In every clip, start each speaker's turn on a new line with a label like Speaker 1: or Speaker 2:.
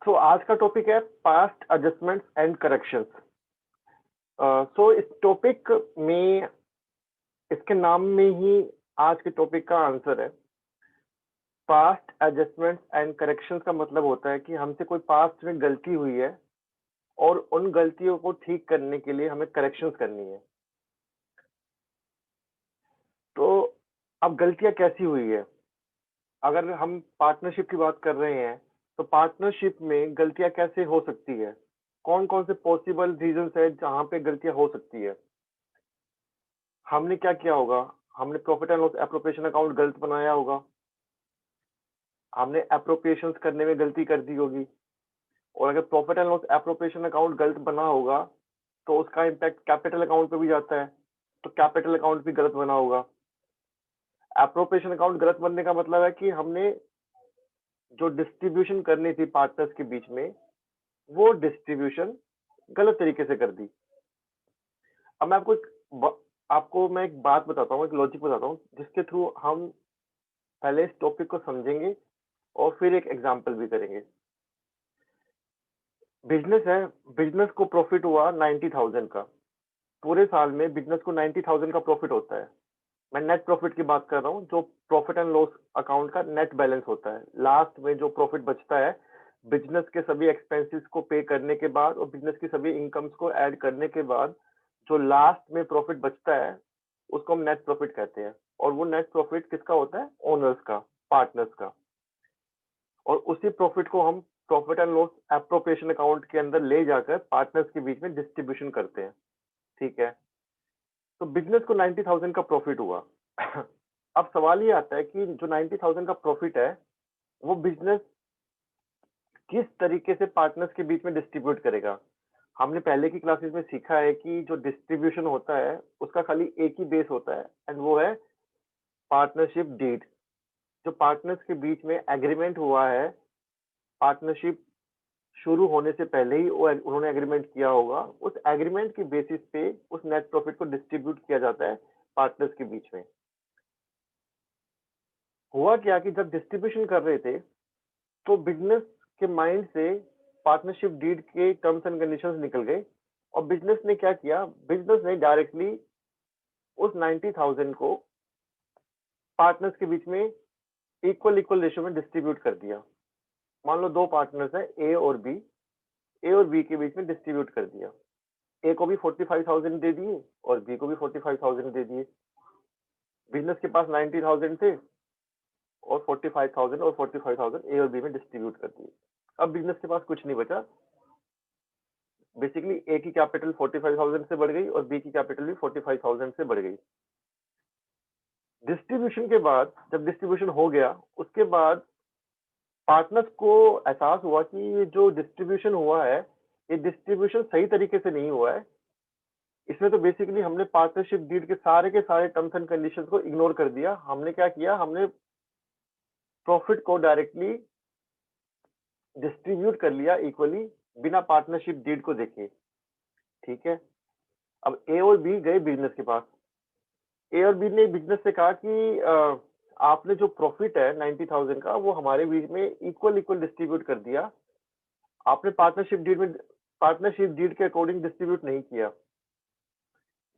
Speaker 1: तो आज का टॉपिक है पास्ट एडजस्टमेंट्स एंड करेक्शंस। इस टॉपिक में इसके नाम में ही आज के टॉपिक का आंसर है। पास्ट एडजस्टमेंट्स एंड करेक्शंस का मतलब होता है कि हमसे कोई पास्ट में गलती हुई है और उन गलतियों को ठीक करने के लिए हमें करेक्शंस करनी है। तो अब गलतियां कैसी हुई है? अगर हम पार्टनरशिप की बात कर रहे हैं तो पार्टनरशिप में गलतियां कैसे हो सकती है? कौन कौन से पॉसिबल रीजंस है जहां पे गलतियां हो सकती है? हमने क्या किया होगा? हमने profit and loss appropriation account गलत बनाया होगा। हमने एप्रोप्रिएशंस करने में गलती कर दी होगी। और अगर profit and loss appropriation account गलत बना होगा तो उसका इम्पैक्ट कैपिटल अकाउंट पे भी जाता है, तो कैपिटल अकाउंट भी गलत बना होगा। एप्रोप्रिएशन अकाउंट गलत बनने का मतलब है कि हमने जो डिस्ट्रीब्यूशन करनी थी पार्टनर्स के बीच में, वो डिस्ट्रीब्यूशन गलत तरीके से कर दी। अब मैं आपको मैं एक बात बताता हूँ, एक लॉजिक बताता हूँ जिसके थ्रू हम पहले इस टॉपिक को समझेंगे और फिर एक एग्जांपल भी करेंगे। बिजनेस है, बिजनेस को प्रॉफिट हुआ 90,000 का। पूरे साल में बिजनेस को 90,000 का प्रॉफिट होता है। मैं नेट प्रॉफिट की बात कर रहा हूँ, जो प्रॉफिट एंड लॉस अकाउंट का नेट बैलेंस होता है। लास्ट में जो प्रॉफिट बचता है बिजनेस के सभी एक्सपेंसेस को पे करने के बाद और बिजनेस की सभी इनकम्स को ऐड करने के बाद जो लास्ट में प्रॉफिट बचता है उसको हम नेट प्रॉफिट कहते हैं। और वो नेट प्रॉफिट किसका होता है? ओनर्स का, पार्टनर्स का। और उसी प्रॉफिट को हम profit and loss appropriation account के अंदर ले जाकर पार्टनर्स के बीच में डिस्ट्रीब्यूशन करते हैं। ठीक है, तो बिजनेस को 90,000 का प्रॉफिट हुआ। अब सवाल ये आता है कि जो 90,000 का प्रॉफिट है वो बिजनेस किस तरीके से पार्टनर्स के बीच में डिस्ट्रीब्यूट करेगा। हमने पहले की क्लासेस में सीखा है कि जो डिस्ट्रीब्यूशन होता है उसका खाली एक ही बेस होता है एंड वो है पार्टनरशिप डीड। जो पार्टनर्स के बीच में एग्रीमेंट हुआ है, पार्टनरशिप शुरू होने से पहले ही वो उन्होंने एग्रीमेंट किया होगा, उस एग्रीमेंट की बेसिस पे उस नेट प्रॉफिट को डिस्ट्रीब्यूट किया जाता है पार्टनर्स के बीच में। हुआ क्या कि जब डिस्ट्रीब्यूशन कर रहे थे तो बिजनेस के माइंड से पार्टनरशिप डीड के टर्म्स एंड कंडीशंस निकल गए और बिजनेस ने क्या किया? बिजनेस ने डायरेक्टली उस 90,000 को पार्टनर्स के बीच में इक्वल इक्वल रेशियो में डिस्ट्रीब्यूट कर दिया। मान लो दो पार्टनर्स हैं ए और बी, ए और बी के बीच में डिस्ट्रीब्यूट कर दिया। ए को भी 45,000 दे दिए और बी को भी 45,000 दे दिए। बिजनेस के पास 90,000 थे और 45,000 और 45,000 ए और बी में डिस्ट्रीब्यूट कर दिए। अब बिजनेस के पास कुछ नहीं बचा। बेसिकली ए की कैपिटल 45,000 से बढ़ गई और बी की कैपिटल भी 45,000 से बढ़ गई। डिस्ट्रीब्यूशन के बाद, जब डिस्ट्रीब्यूशन हो गया उसके बाद पार्टनर्स को एहसास हुआ कि ये जो डिस्ट्रीब्यूशन हुआ है ये डिस्ट्रीब्यूशन सही तरीके से नहीं हुआ है। इसमें तो बेसिकली हमने पार्टनरशिप डीड के सारे टर्म्स एंड कंडीशंस को इग्नोर कर दिया। हमने क्या किया? हमने प्रॉफिट को डायरेक्टली डिस्ट्रीब्यूट कर लिया इक्वली बिना पार्टनरशिप डीड को देखे। ठीक है, अब ए और बी गए बिजनेस के पास। ए और बी ने बिजनेस से कहा कि आपने जो प्रॉफिट है 90,000 का वो हमारे बीच में इक्वल इक्वल डिस्ट्रीब्यूट कर दिया। आपने पार्टनरशिप डीड के अकॉर्डिंग डिस्ट्रीब्यूट नहीं किया।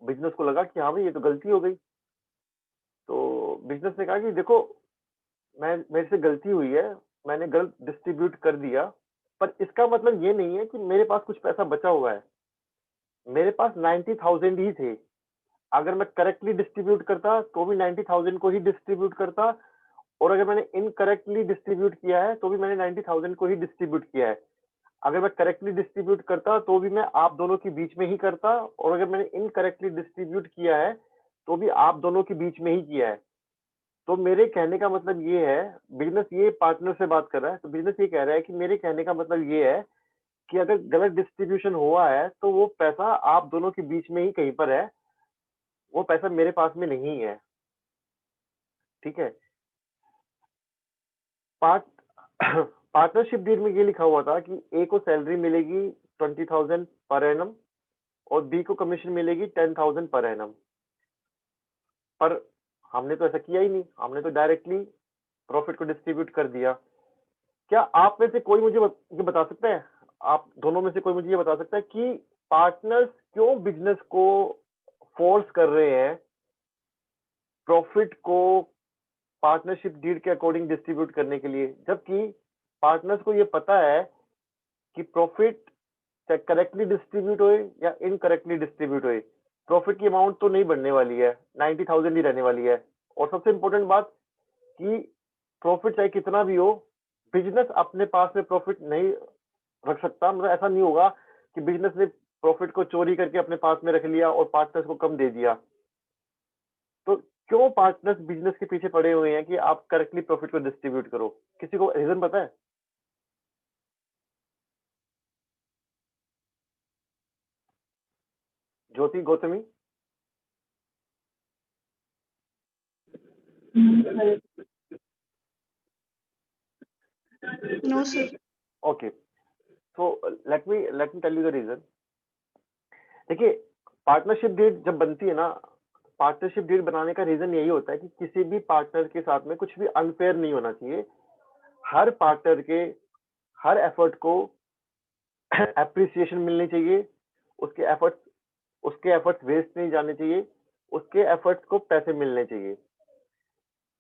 Speaker 1: बिजनेस को लगा कि हाँ भाई ये तो गलती हो गई। तो बिजनेस ने कहा कि देखो, मैं मेरे से गलती हुई है, मैंने गलत डिस्ट्रीब्यूट कर दिया, पर इसका मतलब ये नहीं है कि मेरे पास कुछ पैसा बचा हुआ है। मेरे पास 90,000 ही थे। अगर मैं करेक्टली डिस्ट्रीब्यूट करता तो भी 90,000 को ही डिस्ट्रीब्यूट करता, और अगर मैंने इनकरेक्टली डिस्ट्रीब्यूट किया है तो भी मैंने 90,000 को ही डिस्ट्रीब्यूट किया है। अगर मैं करेक्टली डिस्ट्रीब्यूट करता तो भी मैं आप दोनों के बीच में ही करता, और अगर मैंने इनकरेक्टली डिस्ट्रीब्यूट किया है तो भी आप दोनों के बीच में ही किया है। तो मेरे कहने का मतलब ये है, बिजनेस ये पार्टनर से बात कर रहा है, तो बिजनेस ये कह रहा है कि मेरे कहने का मतलब ये है कि अगर गलत डिस्ट्रीब्यूशन हुआ है तो वो पैसा आप दोनों के बीच में ही कहीं पर है, वो पैसा मेरे पास में नहीं है। ठीक है, पार्ट पार्टनरशिप डील में ये लिखा हुआ था कि ए को सैलरी मिलेगी 20,000 पर एनम और बी को कमीशन मिलेगी 10,000 पर एनम। पर हमने तो ऐसा किया ही नहीं, हमने तो डायरेक्टली प्रॉफिट को डिस्ट्रीब्यूट कर दिया। क्या आप में से कोई मुझे ये बता सकता है, आप दोनों में से कोई मुझे ये बता सकता है कि पार्टनर्स क्यों बिजनेस को फोर्स कर रहे हैं प्रॉफिट को पार्टनरशिप डीड के अकॉर्डिंग डिस्ट्रीब्यूट करने के लिए, जबकि पार्टनर्स को ये पता है कि प्रॉफिट चाहे करेक्टली डिस्ट्रीब्यूट होए या इनकरेक्टली डिस्ट्रीब्यूट होए, प्रॉफिट की अमाउंट तो नहीं बढ़ने वाली है, 90,000 ही रहने वाली है। और सबसे इंपॉर्टेंट बात कि प्रॉफिट चाहे कितना भी हो, बिजनेस अपने पास में प्रॉफिट नहीं रख सकता। मतलब ऐसा नहीं होगा कि बिजनेस ने प्रॉफिट को चोरी करके अपने पास में रख लिया और पार्टनर्स को कम दे दिया। तो क्यों पार्टनर्स बिजनेस के पीछे पड़े हुए हैं कि आप करेक्टली प्रॉफिट को डिस्ट्रीब्यूट करो? किसी को रीजन पता है? Jyoti, Gautami?
Speaker 2: No, sir.
Speaker 1: Okay, so let me tell you the reason. देखिए, पार्टनरशिप डीड जब बनती है ना, पार्टनरशिप डीड बनाने का रीजन यही होता है कि किसी भी पार्टनर के साथ में कुछ भी अनफेयर नहीं होना चाहिए। हर पार्टनर के हर एफर्ट को एप्रिसिएशन मिलनी चाहिए, उसके एफर्ट्स वेस्ट नहीं जाने चाहिए, उसके एफर्ट्स को पैसे मिलने चाहिए।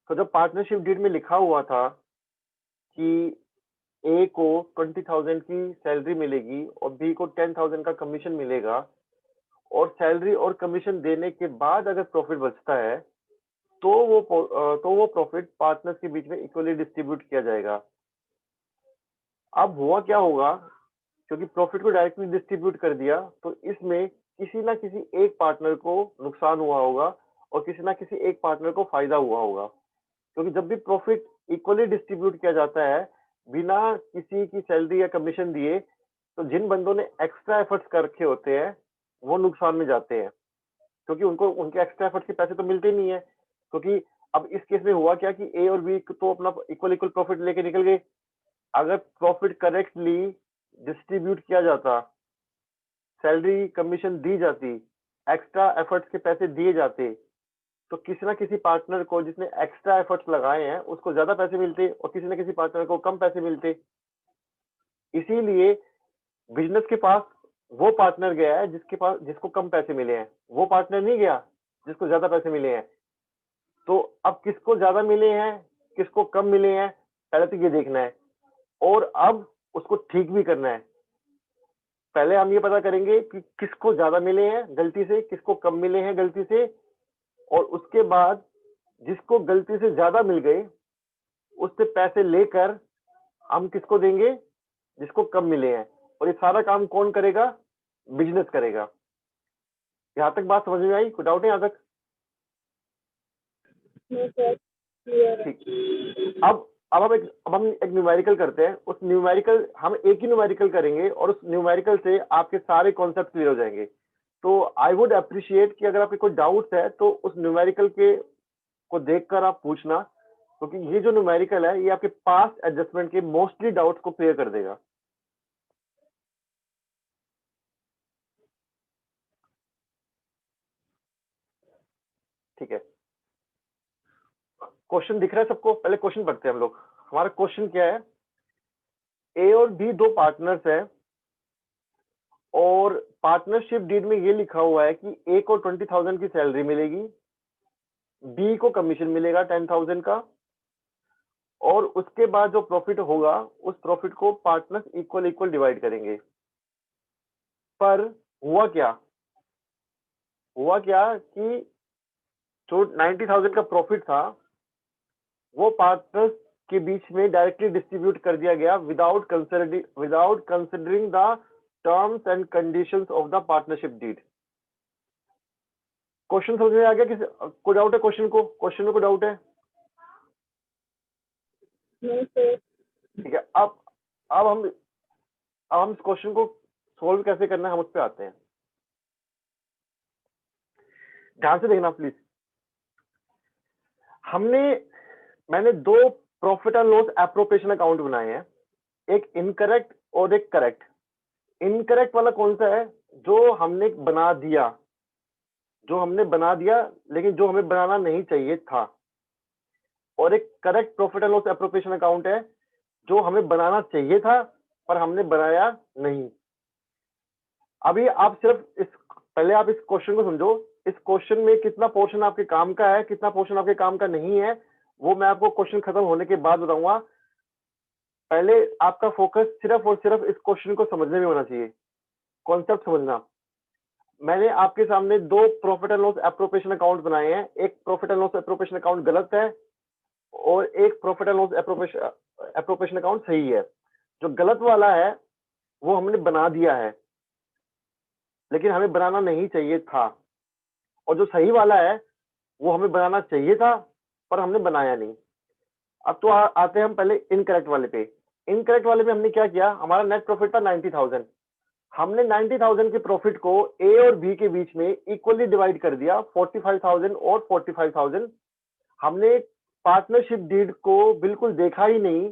Speaker 1: तो जब पार्टनरशिप डीड में लिखा हुआ था कि ए को 20,000 की सैलरी मिलेगी और बी को 10,000 का कमीशन मिलेगा, और सैलरी और कमीशन देने के बाद अगर प्रॉफिट बचता है तो वो प्रॉफिट पार्टनर्स के बीच में इक्वली डिस्ट्रीब्यूट किया जाएगा। अब हुआ क्या होगा, क्योंकि प्रॉफिट को डायरेक्टली डिस्ट्रीब्यूट कर दिया तो इसमें किसी ना किसी एक पार्टनर को नुकसान हुआ होगा और किसी ना किसी एक पार्टनर को फायदा हुआ होगा। क्योंकि जब भी प्रॉफिट इक्वली डिस्ट्रीब्यूट किया जाता है बिना किसी की सैलरी या कमीशन दिए, तो जिन बंदों ने एक्स्ट्रा एफर्ट्स कर रखे होते हैं वो नुकसान में जाते हैं, क्योंकि उनको उनके एक्स्ट्रा एफर्ट्स के पैसे तो मिलते नहीं है। क्योंकि अब इस केस में हुआ क्या कि ए और बी तो अपना इक्वल इक्वल प्रॉफिट लेके निकल गए। अगर प्रॉफिट करेक्टली डिस्ट्रीब्यूट किया जाता, सैलरी कमीशन दी जाती, एक्स्ट्रा एफर्ट्स के पैसे दिए जाते, तो किसी ना किसी पार्टनर को जिसने एक्स्ट्रा एफर्ट्स लगाए हैं उसको ज्यादा पैसे मिलते और किसी ना किसी पार्टनर को कम पैसे मिलते। इसीलिए बिजनेस के पास वो पार्टनर गया है जिसको कम पैसे मिले हैं, वो पार्टनर नहीं गया जिसको ज्यादा पैसे मिले हैं। तो अब किसको ज्यादा मिले हैं, किसको कम मिले हैं, पहले तो ये देखना है और अब उसको ठीक भी करना है। पहले हम ये पता करेंगे कि किसको ज्यादा मिले हैं गलती से, किसको कम मिले हैं गलती से, और उसके बाद जिसको गलती से ज्यादा मिल गए उससे पैसे लेकर हम किसको देंगे, जिसको कम मिले हैं। और ये सारा काम कौन करेगा, बिजनेस करेगा। यहाँ तक बात समझ में आई? कोई डाउट है यहाँ तक?
Speaker 2: No, sir. Clear.
Speaker 1: ठीक। अब हम एक न्यूमेरिकल करते हैं। उस न्यूमेरिकल हम एक ही न्यूमेरिकल करेंगे और उस न्यूमेरिकल से आपके सारे कॉन्सेप्ट क्लियर हो जाएंगे। तो आई वुड अप्रिशिएट कि अगर आपके कोई डाउट्स है तो उस न्यूमेरिकल के को देखकर आप पूछना, क्योंकि ये जो न्यूमेरिकल है ये आपके पास्ट एडजस्टमेंट के मोस्टली डाउट्स को क्लियर कर देगा। ठीक है, क्वेश्चन दिख रहा है सबको? पहले क्वेश्चन पढ़ते हैं हम लोग। हमारा क्वेश्चन क्या है, ए और बी दो पार्टनर्स हैं और पार्टनरशिप डीड में ये लिखा हुआ है कि ए को 20,000 की सैलरी मिलेगी, बी को कमीशन मिलेगा 10,000 का, और उसके बाद जो प्रॉफिट होगा उस प्रॉफिट को पार्टनर्स इक्वल इक्वल डिवाइड करेंगे। पर हुआ क्या कि जो 90,000 का प्रॉफिट था वो पार्टनर्स के बीच में डायरेक्टली डिस्ट्रीब्यूट कर दिया गया without considering the terms and conditions of the partnership deed. Question समझ में आ गया? किसी को डाउट है? क्वेश्चन में कोई डाउट है?
Speaker 2: No, sir.
Speaker 1: ठीक है, अब हम इस क्वेश्चन को सोल्व कैसे करना है हम उस पर आते हैं। ध्यान से देखना प्लीज। मैंने दो profit and loss appropriation account बनाए हैं, एक इनकरेक्ट और एक करेक्ट। इनकरेक्ट वाला कौन सा है? जो हमने बना दिया लेकिन जो हमें बनाना नहीं चाहिए था। और एक correct profit and loss appropriation account है जो हमें बनाना चाहिए था पर हमने बनाया नहीं। अभी आप सिर्फ पहले आप इस क्वेश्चन को समझो। इस क्वेश्चन में कितना पोर्शन आपके काम का है, कितना पोर्शन आपके काम का नहीं है, वो मैं आपको क्वेश्चन खत्म होने के बाद बताऊंगा। पहले आपका फोकस सिर्फ और सिर्फ इस क्वेश्चन को समझने में होना चाहिए, कॉन्सेप्ट समझना। मैंने आपके सामने दो profit and loss appropriation account बनाए हैं। एक profit and loss appropriation account गलत है और एक profit and loss appropriation account सही है। जो गलत वाला है वो हमने बना दिया है, लेकिन हमें बनाना नहीं चाहिए था। और जो सही वाला है वो हमें बनाना चाहिए था पर हमने बनाया नहीं। अब तो आते हैं हम पहले इनकरेक्ट वाले पे। इनकरेक्ट वाले में हमने क्या किया, हमारा नेट प्रॉफिट था 90,000। हमने 90,000 के प्रॉफिट को ए और बी के बीच में इक्वली डिवाइड कर दिया, 45,000 और 45,000। हमने पार्टनरशिप डीड को बिल्कुल देखा ही नहीं,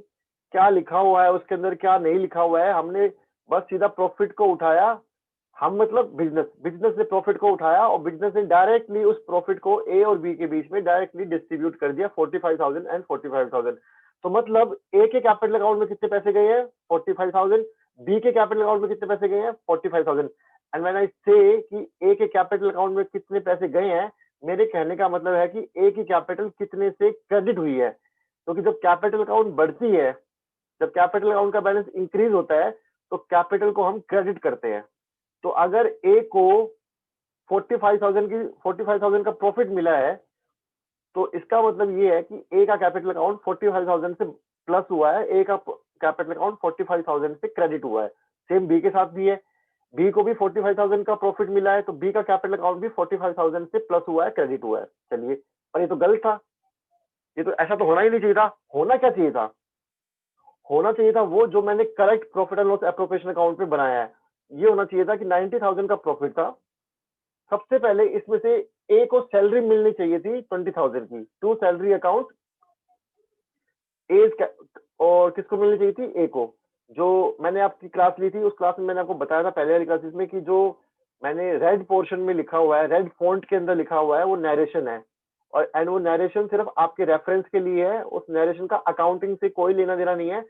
Speaker 1: क्या लिखा हुआ है उसके अंदर क्या नहीं लिखा हुआ है। हमने बस सीधा प्रॉफिट को उठाया। हम मतलब बिजनेस ने प्रॉफिट को उठाया और बिजनेस ने डायरेक्टली उस प्रॉफिट को ए और बी के बीच में डायरेक्टली डिस्ट्रीब्यूट कर दिया, 45,000 एंड 45,000। तो मतलब ए के कैपिटल अकाउंट में कितने पैसे गए हैं, 45,000। बी के कैपिटल अकाउंट में कितने पैसे गए हैं, 45,000। एंड व्हेन आई से कि ए के कैपिटल अकाउंट में कितने पैसे गए हैं, मेरे कहने का मतलब है कि ए की कैपिटल कितने से क्रेडिट हुई है। क्योंकि जब कैपिटल अकाउंट बढ़ती है, जब कैपिटल अकाउंट का बैलेंस इंक्रीज होता है तो कैपिटल को हम क्रेडिट करते हैं। तो अगर ए को 45,000 का प्रॉफिट मिला है तो इसका मतलब ये है कि ए का कैपिटल अकाउंट 45,000 से प्लस हुआ है, ए का कैपिटल अकाउंट 45,000 से क्रेडिट हुआ है। सेम बी के साथ भी है, बी को भी 45,000 का प्रॉफिट मिला है तो बी का कैपिटल अकाउंट भी 45,000 से प्लस हुआ है, क्रेडिट हुआ है। चलिए, पर ये तो गलत था, ये तो ऐसा तो होना ही नहीं चाहिए था। होना क्या चाहिए था, होना चाहिए था वो जो मैंने correct profit and loss appropriation account पे बनाया है। ये होना चाहिए था कि 90,000 का प्रॉफिट था। सबसे पहले इसमें से ए को सैलरी मिलनी चाहिए थी 20,000 की, टू सैलरी अकाउंट ए, और किसको मिलनी चाहिए थी, ए को। जो मैंने आपकी क्लास ली थी उस क्लास में मैंने आपको बताया था पहले वाली क्लासेस में कि जो मैंने रेड पोर्शन में लिखा हुआ है, रेड फॉन्ट के अंदर लिखा हुआ है, वो नरेशन है। और एंड वो नरेशन सिर्फ आपके रेफरेंस के लिए है, उस नरेशन का अकाउंटिंग से कोई लेना देना नहीं है।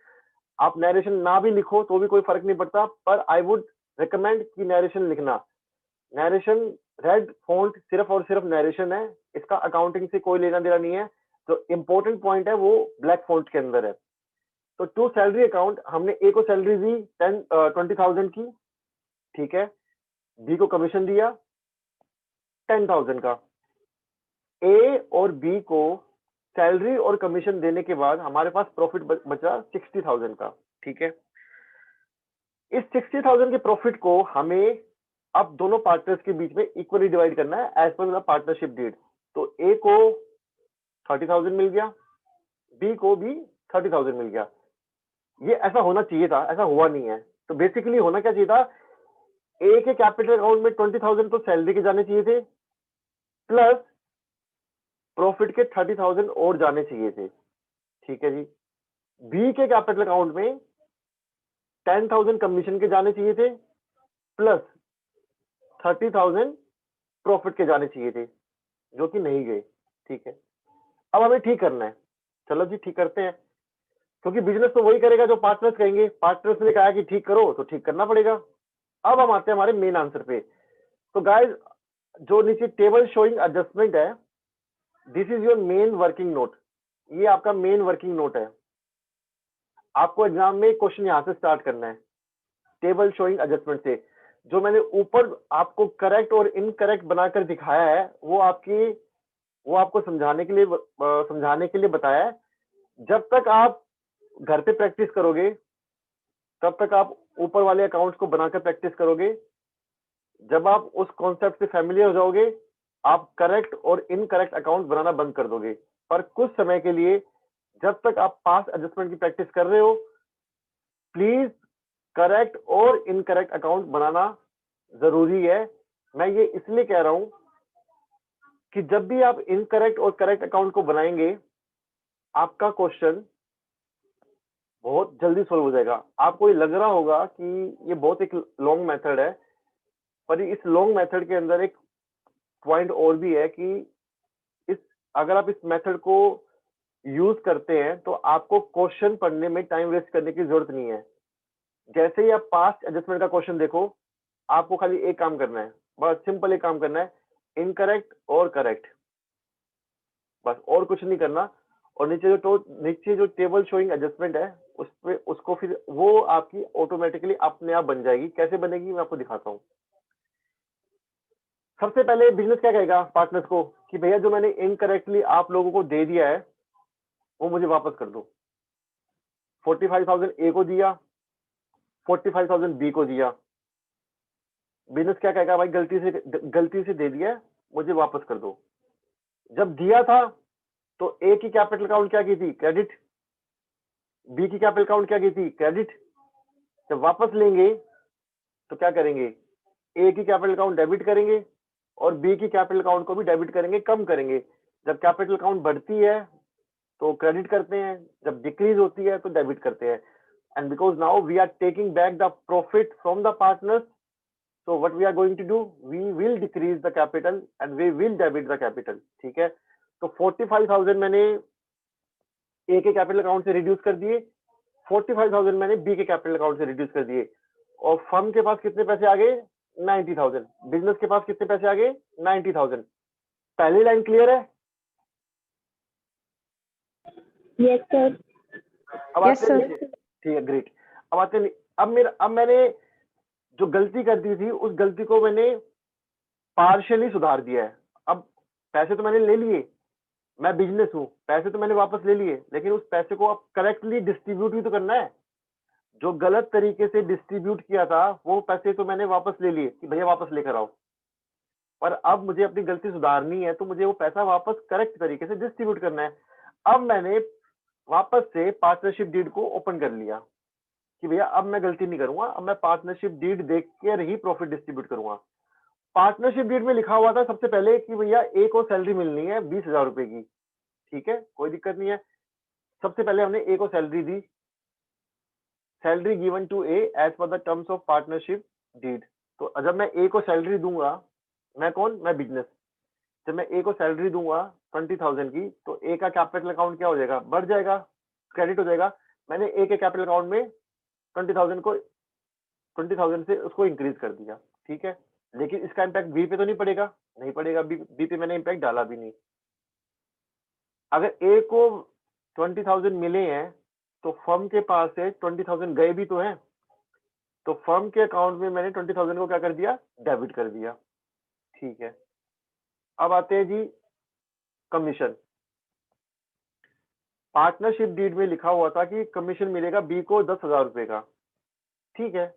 Speaker 1: आप नरेशन ना भी लिखो तो भी कोई फर्क नहीं पड़ता, पर आई वुड रिकमेंड कि नरेशन लिखना। नरेशन रेड फॉन्ट सिर्फ और सिर्फ नरेशन है, इसका अकाउंटिंग से कोई लेना देना नहीं है। जो इंपॉर्टेंट पॉइंट है वो ब्लैक फॉन्ट के अंदर है। तो टू सैलरी अकाउंट, हमने ए को सैलरी दी 20,000 की, ठीक है। बी को कमीशन दिया 10,000 का। ए और बी को सैलरी और कमीशन देने के बाद हमारे पास प्रॉफिट बचा 60,000 का, ठीक है। इस 60,000 के प्रॉफिट को हमें अब दोनों पार्टनर्स के बीच में इक्वली डिवाइड करना है as per the partnership deed. तो ए को 30,000 मिल गया, बी को भी 30,000 मिल गया। ये ऐसा होना चाहिए था, ऐसा हुआ नहीं है। तो बेसिकली होना क्या चाहिए था, ए के कैपिटल अकाउंट में 20,000 तो सैलरी के जाने चाहिए थे, प्लस प्रॉफिट के 30,000 और जाने चाहिए थे, ठीक है जी। बी के कैपिटल अकाउंट में 10,000 कमीशन के जाने चाहिए थे, प्लस 30,000 प्रॉफिट के जाने चाहिए थे, जो कि नहीं गए, ठीक है। अब हमें ठीक करना है, चलो जी ठीक करते हैं, क्योंकि बिजनेस तो वही करेगा जो पार्टनर्स कहेंगे। पार्टनर्स ने कहा कि ठीक करो तो ठीक करना पड़ेगा। अब हम आते हैं हमारे मेन आंसर पे। तो गाइस, जो नीचे टेबल शोइंग एडजस्टमेंट है, this is your main working note. ये आपका मेन वर्किंग नोट है। आपको एग्जाम में क्वेश्चन यहां से स्टार्ट करना है, टेबल शोइंग एडजस्टमेंट से। जो मैंने ऊपर आपको करेक्ट और इनकरेक्ट बनाकर दिखाया है वो आपको समझाने के लिए बताया है। जब तक आप घर पे प्रैक्टिस करोगे तब तक आप ऊपर वाले अकाउंट्स को बनाकर प्रैक्टिस करोगे। जब आप उस कॉन्सेप्ट से फैमिलियर हो जाओगे, आप करेक्ट और इनकरेक्ट अकाउंट बनाना बंद कर दोगे। पर कुछ समय के लिए, जब तक आप पास एडजस्टमेंट की प्रैक्टिस कर रहे हो, प्लीज करेक्ट और इनकरेक्ट अकाउंट बनाना जरूरी है। मैं ये इसलिए कह रहा हूं कि जब भी आप इनकरेक्ट और करेक्ट अकाउंट को बनाएंगे, आपका क्वेश्चन बहुत जल्दी सोल्व हो जाएगा। आपको ये लग रहा होगा कि ये बहुत एक लॉन्ग मेथड है, पर इस लॉन्ग मेथड के अंदर एक पॉइंट और भी है कि इस अगर आप इस मेथड को यूज करते हैं तो आपको क्वेश्चन पढ़ने में टाइम वेस्ट करने की जरूरत नहीं है। जैसे ही आप पास्ट एडजस्टमेंट का क्वेश्चन देखो, आपको खाली एक काम करना है, बस सिंपल एक काम करना है, इनकरेक्ट और करेक्ट, बस और कुछ नहीं करना। और नीचे जो टेबल शोइंग एडजस्टमेंट है उस पे उसको फिर वो आपकी ऑटोमेटिकली अपने आप बन जाएगी। कैसे बनेगी मैं आपको दिखाता हूँ। सबसे पहले बिजनेस क्या कहेगा पार्टनर्स को कि भैया जो मैंने इनकरेक्टली आप लोगों को दे दिया है वो मुझे वापस कर दो। 45,000 ए को दिया, 45,000 बी को दिया। बिजनेस क्या कहेगा, भाई गलती से दे दिया है, मुझे वापस कर दो। जब दिया था तो ए की कैपिटल अकाउंट क्या की थी, क्रेडिट। बी की कैपिटल अकाउंट क्या की थी, क्रेडिट। जब वापस लेंगे तो क्या करेंगे, ए की कैपिटल अकाउंट डेबिट करेंगे और बी की कैपिटल अकाउंट को भी डेबिट करेंगे, कम करेंगे। जब कैपिटल अकाउंट बढ़ती है तो क्रेडिट करते हैं, जब डिक्रीज होती है तो डेबिट करते हैं। And because now we are taking back the profit from the partners, so what we are going to do, we will decrease the capital and we will debit the capital। ठीक है, तो 45,000 मैंने ए के capital account से reduce कर दिए, 45,000 मैंने B के कैपिटल अकाउंट से रिड्यूस कर दिए। और फर्म के पास कितने पैसे आ गए, 90,000। बिजनेस के पास कितने पैसे आ गए, 90,000। पहली लाइन क्लियर है।
Speaker 2: Yes, sir.
Speaker 1: अब
Speaker 3: Yes,
Speaker 1: आते हैं
Speaker 3: sir.
Speaker 1: नीचे। ठीक है, ग्रेट। अब आते हैं अब मैंने जो गलती कर दी थी उस गलती को मैंने पार्शियली सुधार दिया है। अब पैसे तो मैंने ले लिए, मैं बिजनेस हूं, पैसे तो मैंने वापस ले लिए, लेकिन उस पैसे को अब करेक्टली डिस्ट्रीब्यूट भी तो करना है। जो गलत तरीके से डिस्ट्रीब्यूट किया था वो पैसे तो मैंने वापस ले लिए कि भैया वापस लेकर आओ, पर अब मुझे अपनी गलती सुधारनी है तो मुझे वो पैसा वापस करेक्ट तरीके से डिस्ट्रीब्यूट करना है। अब मैंने वापस से पार्टनरशिप डीड को ओपन कर लिया कि भैया अब मैं गलती नहीं करूंगा, अब मैं पार्टनरशिप डीड देख कर ही प्रॉफिट डिस्ट्रीब्यूट करूंगा। पार्टनरशिप डीड में लिखा हुआ था सबसे पहले कि भैया ए को सैलरी मिलनी है 20,000 रुपए की। ठीक है, कोई दिक्कत नहीं है। सबसे पहले हमने ए को सैलरी दी, salary given to A as per the terms of partnership deed. तो जब मैं ए को सैलरी दूंगा, मैं कौन, मैं बिजनेस, जब मैं ए को सैलरी दूंगा 20,000 की तो ए का कैपिटल अकाउंट क्या हो जाएगा, बढ़ जाएगा, क्रेडिट हो जाएगा। मैंने ए के कैपिटल अकाउंट में 20,000 से उसको इंक्रीज कर दिया। ठीक है, लेकिन इसका इम्पैक्ट बी पे तो नहीं पड़ेगा, नहीं पड़ेगा, बी पे मैंने इम्पैक्ट डाला भी नहीं। अगर ए को 20,000 मिले हैं तो फर्म के पास से 20,000 गए भी तो हैं, तो फर्म के अकाउंट में मैंने 20,000 को क्या कर दिया, डेबिट कर दिया। ठीक है, अब आते हैं जी कमीशन। पार्टनरशिप डीड में लिखा हुआ था कि कमीशन मिलेगा बी को 10,000 रुपए का। ठीक है,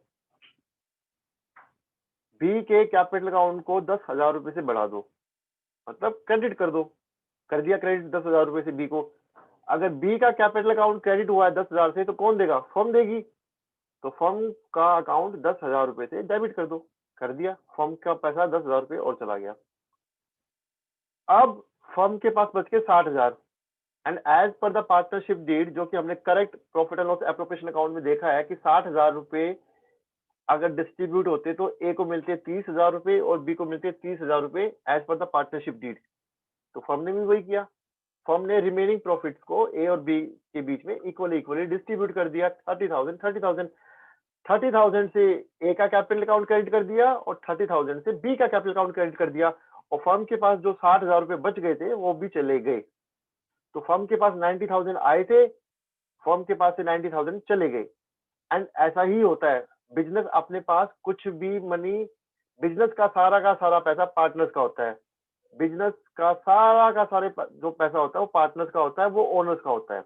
Speaker 1: बी के कैपिटल अकाउंट को 10,000 रुपए से बढ़ा दो, मतलब क्रेडिट कर दो, कर दिया क्रेडिट 10,000 रुपए से बी को। अगर बी का कैपिटल अकाउंट क्रेडिट हुआ है 10,000 से तो कौन देगा, फर्म देगी, तो फर्म का अकाउंट 10,000 रुपए से डेबिट कर दो, कर दिया, फर्म का पैसा 10,000 रुपए और चला गया। अब फर्म के पास बच के 60,000 and as per the partnership deed, जो कि हमने correct profit and loss appropriation account में देखा है कि 60,000 रुपए अगर डिस्ट्रीब्यूट होते तो ए को मिलते 30,000 रुपए और बी को मिलते 30,000 रुपए as per the partnership deed. तो फर्म ने भी वही किया, फर्म ने रिमेनिंग प्रॉफिट्स को ए और बी के बीच में इक्वली डिस्ट्रीब्यूट कर दिया। 30,000 से ए का कैपिटल अकाउंट क्रेडिट कर दिया और 30,000 से बी का कैपिटल अकाउंट क्रेडिट कर दिया, और फर्म के पास जो 60,000 रुपए बच गए थे वो भी चले गए। तो फर्म के पास 90,000 आए थे, फर्म के पास से 90,000 चले गए। एंड ऐसा ही होता है, बिजनेस अपने पास कुछ भी मनी, बिजनेस का सारा पैसा पार्टनर्स का होता है, बिजनेस का सारे जो पैसा होता है वो पार्टनर्स का होता है, वो ओनर्स का होता है।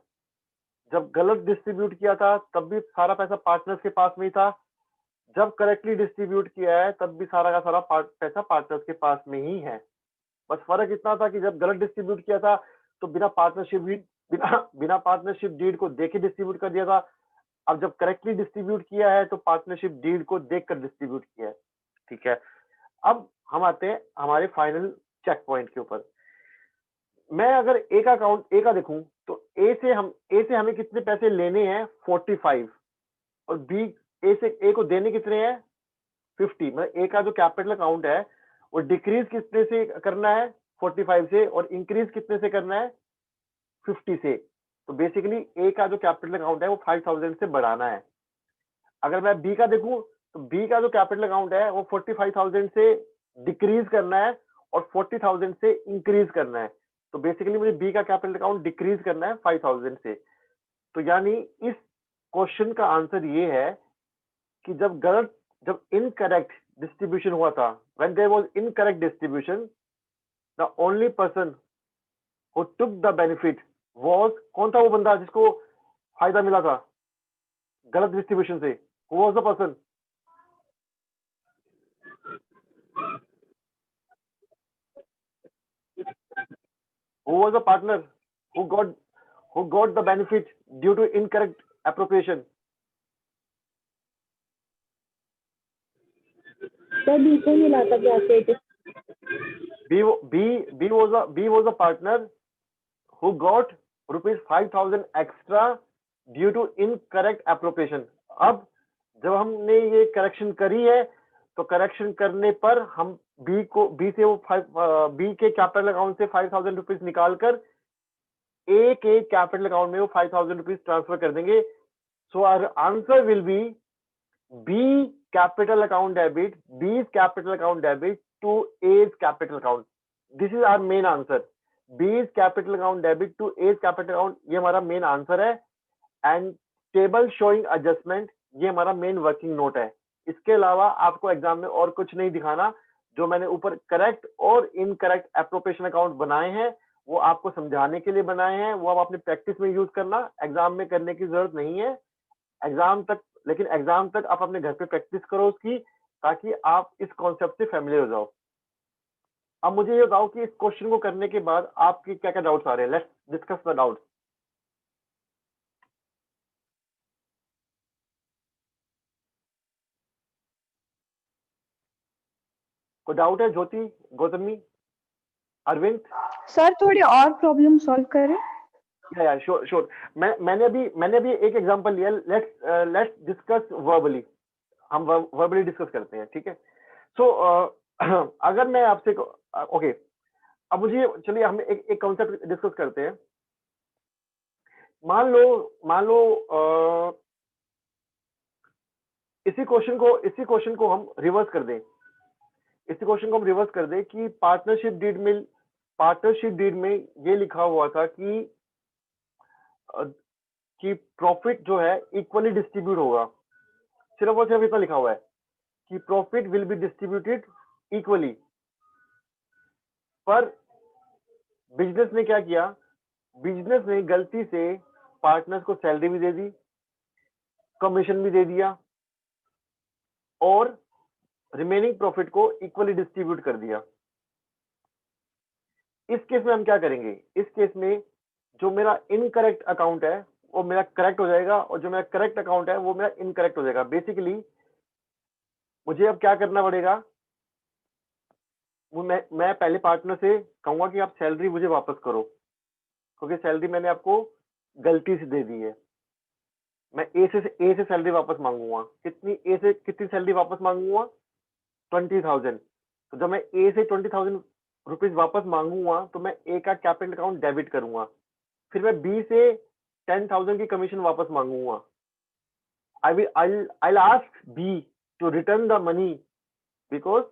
Speaker 1: जब गलत डिस्ट्रीब्यूट किया था तब भी सारा पैसा पार्टनर्स के पास में ही था, जब करेक्टली डिस्ट्रीब्यूट किया है तब भी सारा पैसा पार्टनर्स के पास में ही है। बस फर्क इतना था कि जब गलत डिस्ट्रीब्यूट किया था तो बिना पार्टनरशिप डीड को देखे डिस्ट्रीब्यूट कर दिया था। अब जब करेक्टली डिस्ट्रीब्यूट किया है तो पार्टनरशिप डीड को देखकर डिस्ट्रीब्यूट किया है। ठीक है, अब हम आते हैं हमारे फाइनल चेक पॉइंट के ऊपर। मैं अगर ए का अकाउंट ए का देखूं तो ए से हमें कितने पैसे लेने हैं, 45, और बी ए को देने कितने हैं, 50। मतलब ए का जो कैपिटल अकाउंट है वो डिक्रीज कितने से करना है, 45 से, और इंक्रीज कितने से करना है, 50 से। तो बेसिकली ए का जो कैपिटल अकाउंट है वो 5000 से बढ़ाना है। अगर मैं बी का देखूं तो बी का जो कैपिटल अकाउंट है वो 45,000 से डिक्रीज करना है और 40,000 से इंक्रीज करना है। तो बेसिकली मुझे बी का कैपिटल अकाउंट डिक्रीज करना है 5,000 से। तो यानी इस क्वेश्चन का आंसर ये है कि जब इनकरेक्ट डिस्ट्रीब्यूशन हुआ था, when there was incorrect distribution, the only person who took the benefit was, कौन था वो बंदा जिसको फायदा मिला था गलत डिस्ट्रीब्यूशन से? Who was the person? Who was the partner who got the benefit due to incorrect appropriation?
Speaker 2: Sir B को मिला था profit.
Speaker 1: B was a partner who got rupees 5,000 extra due to incorrect appropriation. अब जब हमने ये correction करी है तो करेक्शन करने पर हम बी के कैपिटल अकाउंट से 5,000 रुपीज निकालकर ए के कैपिटल अकाउंट में वो 5,000 रुपीज ट्रांसफर कर देंगे। So our answer will be B capital account debit, B's capital account debit to A's capital account. This is our main answer. B's capital account debit to A's capital account, ये हमारा main answer है। And table showing adjustment, ये हमारा main working note है। इसके अलावा आपको exam में और कुछ नहीं दिखाना। जो मैंने ऊपर करेक्ट और इनकरेक्ट एप्रोप्रिएशन अकाउंट बनाए हैं वो आपको समझाने के लिए बनाए हैं, वो आप अपनी प्रैक्टिस में यूज करना, एग्जाम में करने की जरूरत नहीं है। लेकिन एग्जाम तक आप अपने घर पे प्रैक्टिस करो उसकी, ताकि आप इस कॉन्सेप्ट से फैमिलियर हो जाओ। अब मुझे ये बताओ कि इस क्वेश्चन को करने के बाद आपके क्या क्या डाउट्स आ रहे हैं। Let's discuss the doubts. कोई डाउट है? ज्योति, गौतमी, अरविंद?
Speaker 3: सर थोड़ी और प्रॉब्लम सॉल्व करें।
Speaker 1: या श्योर। मैंने अभी एक एग्जांपल लिया। Let's discuss verbally. हम वर्बली डिस्कस करते हैं, ठीक है? सो अगर मैं आपसे ओके, अब मुझे चलिए हम एक कॉन्सेप्ट डिस्कस करते हैं। मान लो इसी क्वेश्चन को हम रिवर्स कर दें। कि पार्टनरशिप डीड में ये लिखा हुआ था कि प्रॉफिट जो है इक्वली डिस्ट्रीब्यूट होगा। सिर्फ और सिर्फ इतना लिखा हुआ है कि profit will be distributed equally. पर बिजनेस ने क्या किया? बिजनेस ने गलती से पार्टनर्स को सैलरी भी दे दी, कमीशन भी दे दिया और रिमेनिंग प्रॉफिट को इक्वली डिस्ट्रीब्यूट कर दिया। इस केस में हम क्या करेंगे? इस केस में जो मेरा इनकरेक्ट अकाउंट है वो मेरा करेक्ट हो जाएगा और जो मेरा करेक्ट अकाउंट है वो मेरा इनकरेक्ट हो जाएगा। बेसिकली मुझे अब क्या करना पड़ेगा? मैं पहले पार्टनर से कहूंगा कि आप सैलरी मुझे वापस करो, क्योंकि सैलरी मैंने आपको गलती से दे दी है। मैं ए से सैलरी वापस मांगूंगा। कितनी सैलरी वापस मांगूंगा? 20,000। तो जब मैं ए से 20,000 रुपीज वापस मांगूंगा तो मैं ए का कैपिटल अकाउंट डेबिट करूंगा। फिर मैं बी से 10,000 की कमीशन वापस मांगूंगा। I'll ask B to return the money because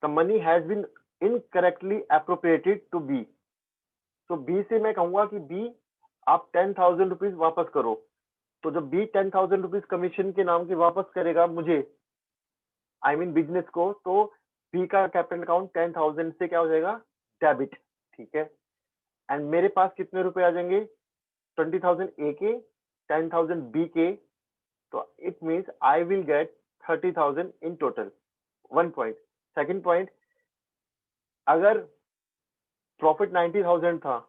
Speaker 1: the money has been incorrectly appropriated to B. तो B से मैं कहूंगा कि B आप 10,000 रुपीज वापस करो। तो जब B 10,000 रुपीज कमीशन के नाम से वापस करेगा मुझे, आई मीन बिजनेस को, तो B का कैपिटल अकाउंट 10,000 से क्या हो जाएगा? डेबिट, ठीक है? एंड मेरे पास कितने रुपए आ जाएंगे? 20,000 A के, 10,000 B के। तो it means I will get 30,000 in total. 1 point. Second point, अगर प्रॉफिट 90,000 था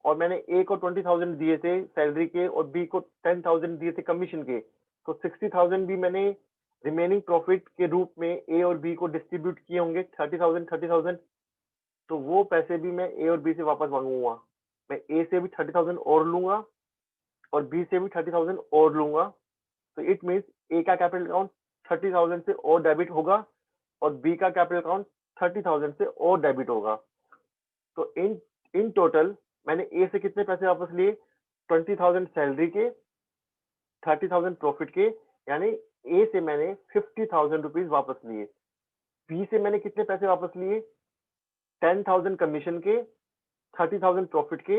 Speaker 1: और मैंने ए को 20,000 दिए थे सैलरी के और बी को 10,000 दिए थे कमीशन के, तो 60,000 भी मैंने रिमेनिंग प्रॉफिट के रूप में ए और बी को डिस्ट्रीब्यूट किए होंगे। 30,000। तो वो पैसे भी मैं ए और बी से वापस मांगूंगा। मैं ए से भी 30,000 और लूंगा और बी से भी 30,000 और लूंगा। तो इट मीन्स ए का कैपिटल अकाउंट 30,000 से और डेबिट होगा और बी का कैपिटल अकाउंट 30,000 से और डेबिट होगा। तो इन टोटल मैंने ए से कितने पैसे वापस लिए, 20,000 सैलरी के, 30,000 प्रॉफिट के, यानी ए से मैंने 50,000 रुपीज वापस लिए। बी से मैंने कितने पैसे वापस लिए, 10,000 कमीशन के, 30,000 प्रॉफिट के,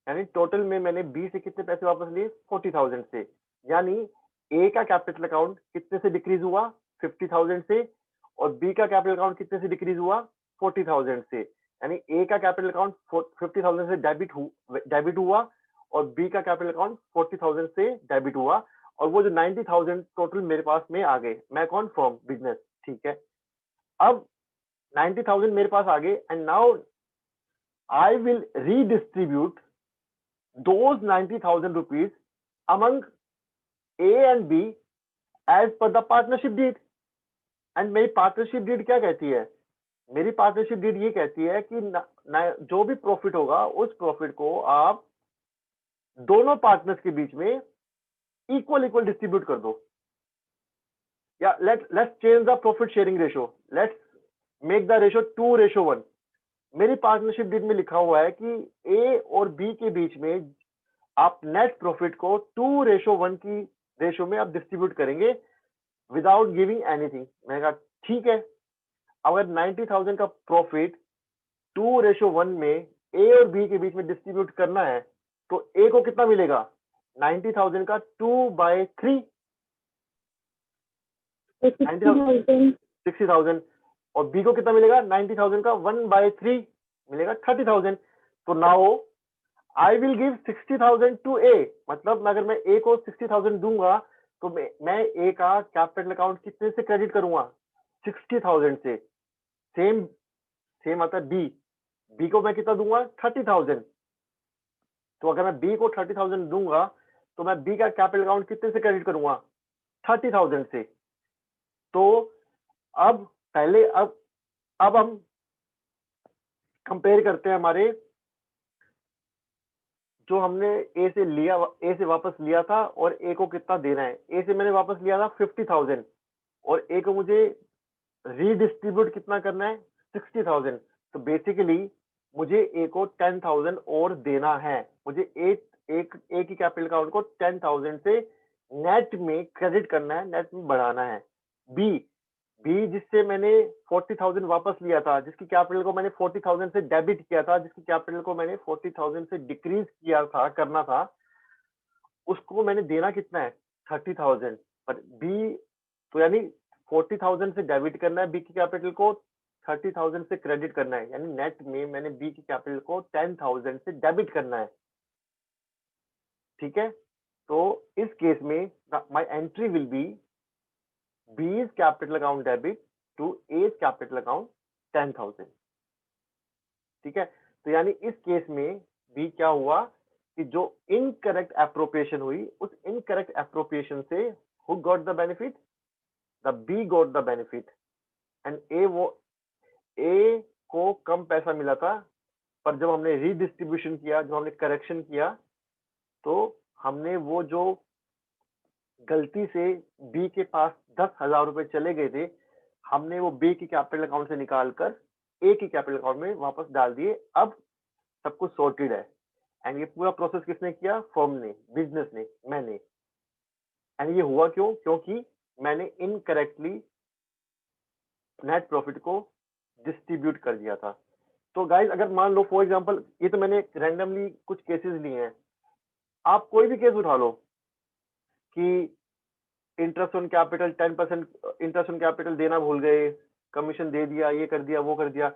Speaker 1: यानी टोटल में मैंने बी से कितने पैसे वापस लिए, 40,000 से। यानी ए का कैपिटल अकाउंट कितने से डिक्रीज हुआ, 50,000 से, और बी का कैपिटल अकाउंट कितने से डिक्रीज हुआ, 40,000 से। यानी ए का कैपिटल अकाउंट 50,000 से डेबिट हुआ और बी का कैपिटल अकाउंट 40,000 से डेबिट हुआ, और वो जो 90,000 टोटल मेरे पास में आ गए। मैं कौन, फर्म, बिजनेस, ठीक है। अब 90,000 मेरे पास आ गए, and now I will redistribute those 90,000 rupees among A and B as per the partnership deed. And मेरी पार्टनरशिप डीड क्या कहती है, मेरी पार्टनरशिप डीड ये कहती है कि जो भी प्रॉफिट होगा उस प्रॉफिट को आप दोनों पार्टनर्स के बीच में इक्वल इक्वल डिस्ट्रीब्यूट कर दो। या let's change the profit sharing ratio, let's make the ratio 2:1। मेरी पार्टनरशिप डीड में लिखा हुआ है कि ए और बी के बीच में आप नेट प्रॉफिट को 2:1 की रेशो में आप डिस्ट्रीब्यूट करेंगे विदाउट गिविंग एनीथिंग। मैंने कहा ठीक है। अगर 90,000 का प्रॉफिट 2:1 में ए और बी के बीच में डिस्ट्रीब्यूट करना है तो ए को कितना मिलेगा, 90,000 का 2/3, 60,000, और बी को कितना मिलेगा, 90,000 का 1/3 मिलेगा, 30,000। तो now I will give 60,000 to A, मतलब अगर मैं ए को 60,000 दूंगा तो मैं ए का कैपिटल अकाउंट कितने से क्रेडिट करूंगा, 60,000 से। सेम आता है बी को मैं कितना दूंगा, 30,000। तो अगर मैं बी को 30,000 दूंगा तो मैं बी का कैपिटल अकाउंट कितने से क्रेडिट करूंगा, 30,000 से। तो अब हम कंपेयर करते हैं हमारे जो हमने ए से वापस लिया था और ए को कितना देना है। ए से मैंने वापस लिया था 50,000 और ए को मुझे रीडिस्ट्रीब्यूट कितना करना है, 60,000। तो बेसिकली मुझे ए को 10,000 और देना है। मुझे ए की कैपिटल अकाउंट को 10,000 से नेट में क्रेडिट करना है, नेट में बढ़ाना है। बी जिससे मैंने 40,000 वापस लिया था, जिसकी कैपिटल को मैंने 40,000 से डेबिट किया था, जिसकी कैपिटल को मैंने 40,000 से डिक्रीज करना था, उसको मैंने देना कितना है, 30,000। पर बी तो यानी 40,000 से डेबिट करना है बी की कैपिटल को, 30,000 से क्रेडिट करना है, यानी नेट में मैंने बी की कैपिटल को 10,000 से डेबिट करना है। ठीक है। तो इस केस में my entry will be B's capital account debit to A's capital account 10,000। ठीक है। तो यानी इस केस में B क्या हुआ कि जो इनकरेक्ट एप्रोप्रिएशन हुई, उस इनकरेक्ट एप्रोप्रिएशन से who got the benefit? The B got the benefit and A को कम पैसा मिला था, पर जब हमने रीडिस्ट्रीब्यूशन किया, जब हमने करेक्शन किया, तो हमने वो जो गलती से बी के पास 10,000 रुपए चले गए थे, हमने वो बी की कैपिटल अकाउंट से निकालकर ए की कैपिटल अकाउंट में वापस डाल दिए। अब सब कुछ सॉर्टेड है। एंड ये पूरा प्रोसेस किसने किया, फर्म ने, बिजनेस ने, मैंने। एंड ये हुआ क्यों, क्योंकि मैंने इनकरेक्टली नेट प्रॉफिट को डिस्ट्रीब्यूट कर दिया था। तो गाइस अगर मान लो फॉर एग्जांपल, ये तो मैंने रैंडमली कुछ केसेस लिए हैं, आप कोई भी केस उठा लो कि interest on capital 10% interest on capital देना भूल गए, कमीशन दे दिया, ये कर दिया, वो कर दिया।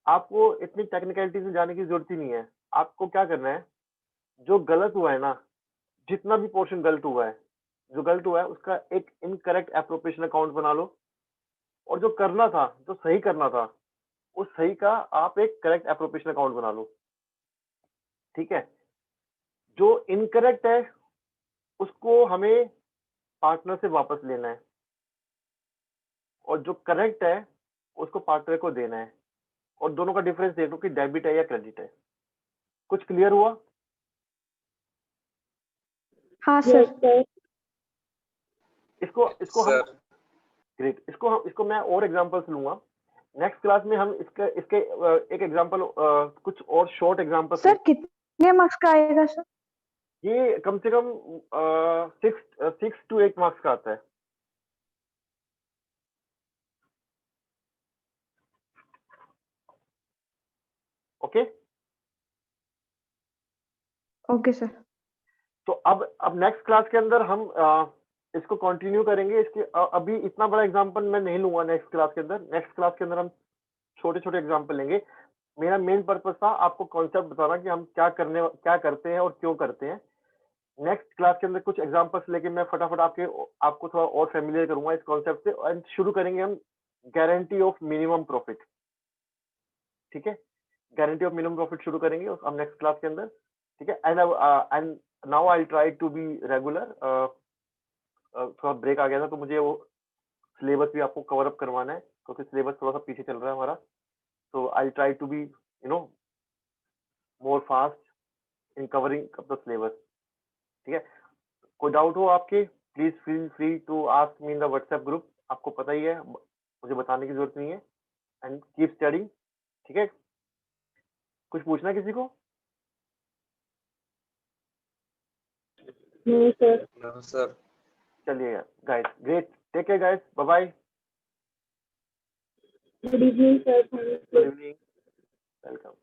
Speaker 1: आपको इतनी टेक्निकलिटीज में जाने की जरूरत ही नहीं है। आपको क्या करना है, जो गलत हुआ है ना, जितना भी पोर्शन गलत हुआ है, जो गलत हुआ है उसका एक इनकरेक्ट एप्रोप्रिएशन अकाउंट बना लो, और जो करना था, जो सही करना था, उस सही का आप एक करेक्ट एप्रोप्रिएशन अकाउंट बना लो। ठीक है। जो इनकरेक्ट है उसको हमें पार्टनर से वापस लेना है, और जो करेक्ट है उसको पार्टनर को देना है, और दोनों का डिफरेंस देख लो कि डेबिट है या क्रेडिट है। कुछ क्लियर हुआ?
Speaker 3: हाँ
Speaker 2: यस
Speaker 3: सर।
Speaker 2: सर।
Speaker 1: इसको हम ग्रेट, इसको मैं और एग्जांपल्स लूंगा नेक्स्ट क्लास में। हम इसके एक एग्जांपल, कुछ और शॉर्ट एग्जांपल्स
Speaker 3: सर कितने कितने मार्क्स का आएगा सर?
Speaker 1: ये कम से कम 6 to 8 मार्क्स का आता है। Okay
Speaker 3: okay sir.
Speaker 1: तो अब नेक्स्ट क्लास के अंदर हम इसको कंटिन्यू करेंगे। इसके अभी इतना बड़ा एग्जांपल मैं नहीं लूंगा नेक्स्ट क्लास के अंदर। नेक्स्ट क्लास के अंदर हम छोटे छोटे एग्जांपल लेंगे। मेरा मेन पर्पस था आपको कॉन्सेप्ट बताना कि हम क्या करते हैं और क्यों करते हैं। नेक्स्ट क्लास के अंदर कुछ एग्जांपल्स लेके मैं फटाफट आपको थोड़ा और फेमिलियर करूंगा इस कॉन्सेप्ट से, एंड शुरू करेंगे हम गारंटी ऑफ मिनिमम प्रॉफिट। ठीक है, गारंटी ऑफ मिनिमम प्रॉफिट शुरू करेंगे हम नेक्स्ट क्लास के अंदर। ठीक है, and now I try to be regular. थोड़ा ब्रेक आ गया था तो मुझे वो सिलेबस भी आपको कवर अप करवाना है, क्योंकि सिलेबस थोड़ा सा पीछे चल रहा है हमारा। तो I try to be more fast in covering the syllabus. ठीक है, कोई डाउट हो आपके, please feel free to ask me in the WhatsApp group. आपको पता ही है, मुझे बताने की जरूरत नहीं है। And keep studying. ठीक है, कुछ पूछना है किसी को?
Speaker 2: No sir.
Speaker 4: No, sir.
Speaker 1: चलिए guys, great, take care guys, bye bye,
Speaker 2: good evening sir. Thank
Speaker 1: good
Speaker 2: you.
Speaker 1: Evening, welcome.